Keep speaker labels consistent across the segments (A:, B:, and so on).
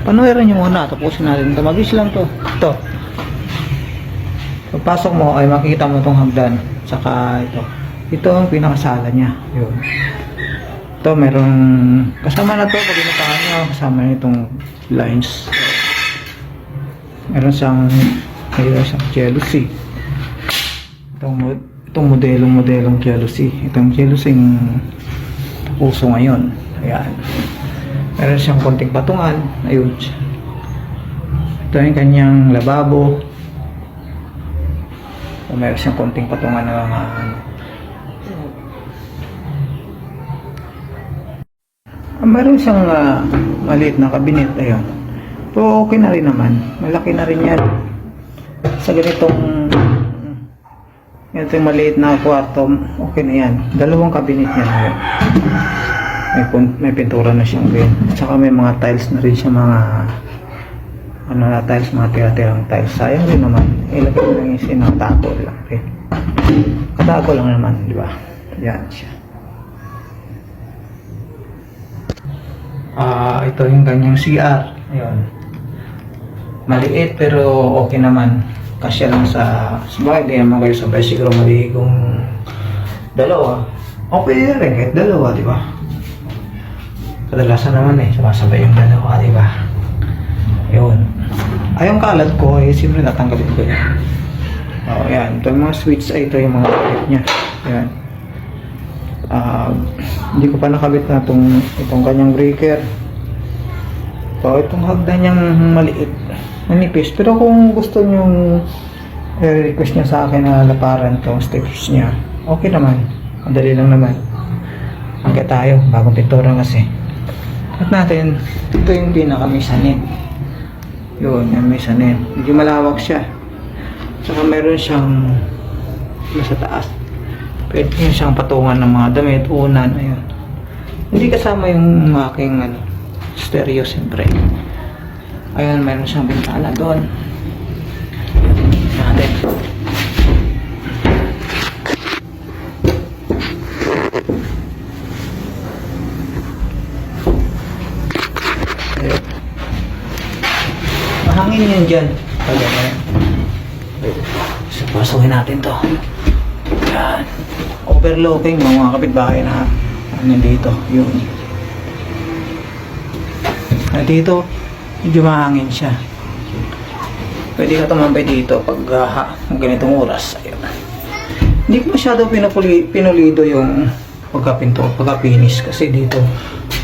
A: Panueran nyo muna. Tapusin natin ito. Mabilis lang to. Ito. Pagpasok mo ay makikita mo itong hagdan. Saka ito. Ito ang pinakasala niya. Yun. Ito merong kasama na to pag inupahan nyo. Kasama na itong lines. Meron siyang jealousy. Itong modelong jealousy. Itong jealousy uso ngayon. Ayan. Meron siyang konting patungan. Ayun. Ito yung kanyang lababo. Meron siyang konting patungan na mga meron siyang maliit na kabinet. Ayun. So okay na rin naman. Malaki na rin yan. Sa ganitong maliit na kwarto, okay na yan. Dalawang kabinet yan. Ayun. May pintura na siyang bin. Saka may mga tiles na rin siya, mga tiles, mga tira-tirang tiles. Sayang rin naman. Ilagay mo lang yung sinatago lang rin. Katago lang naman, di ba? Yan siya. Ito yung kanyang CR. Ayun. Maliit pero okay naman. Kasya lang sa sabay. Hindi naman kayo sabay siguro maligong dalawa. Okay rin kahit dalawa, di ba? Kadalasan naman sumasabay yung dalawa, di ba? Ayun. Yung kalat ko siyempre natanggalin ko yan. Yan. Ito yung mga switch ito yung mga kabit niya. Yan. Hindi ko pa nakabit na itong kanyang breaker. Itong hagdan niyang maliit, manipis. Pero kung gusto niyong request niya sa akin na laparan itong steps niya, okay naman. Madali lang naman. Hanggang tayo, bagong pintura kasi. At natin, ito yung may sanin. Yun, yan may sanin. Medyo malawak siya. Saka meron siyang nasa taas. Pwede yun siyang patungan ng mga damit, unan, ayun. Hindi kasama yung aking stereo, siyempre. Ayun, meron siyang bintana doon. Natin. Ayun. Mahangin yan dyan. So, pasukin natin to. Yan. Overlooking mga kapitbahay na nandito. Yun. At dito, medyo mahangin siya. Pwede ka tumambay dito pag ganitong oras. Ayun. Hindi ko masyado pinulido yung pagkapinis kasi dito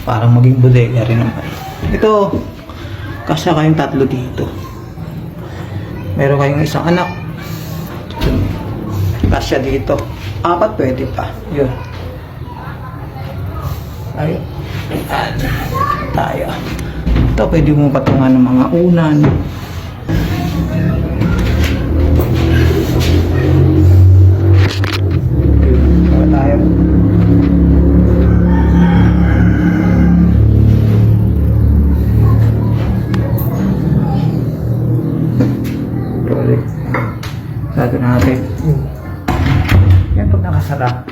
A: parang maging bodega rin naman. Ito, kasya kayong tatlo dito. Meron kayong isang anak. Kasya dito. 4 pwede pa. Yun. Ayun. Ayan. Tayo. Ito pwede mo patungan ng mga unan. Ayun. Tayo. Sarado natin. Yan pag nakasara.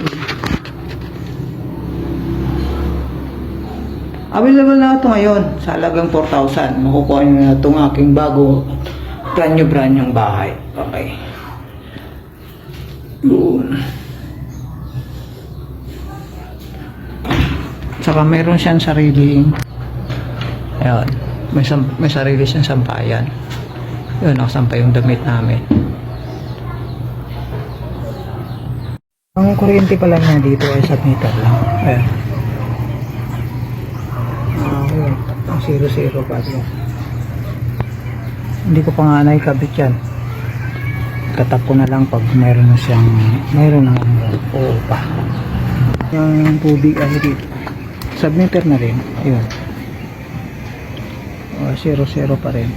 A: Available na ito ngayon sa halagang 4,000. Makukuha nyo na itong aking bago brand-new bahay. Okay. Yun. Saka meron siyang sariling ayun. May sarili siyang sampayan. Yun, nakasampay yung damit namin. Ang kuryente pala niya dito ay sa meter lang. Ayan. Ayun. Ang 0-0 pa dyan. Hindi ko pa nga naikabit yan. Katap ko na lang pag mayroon na oo pa. Yung tubig ay dito. Submeter na rin. Ayun. 0-0 pa rin.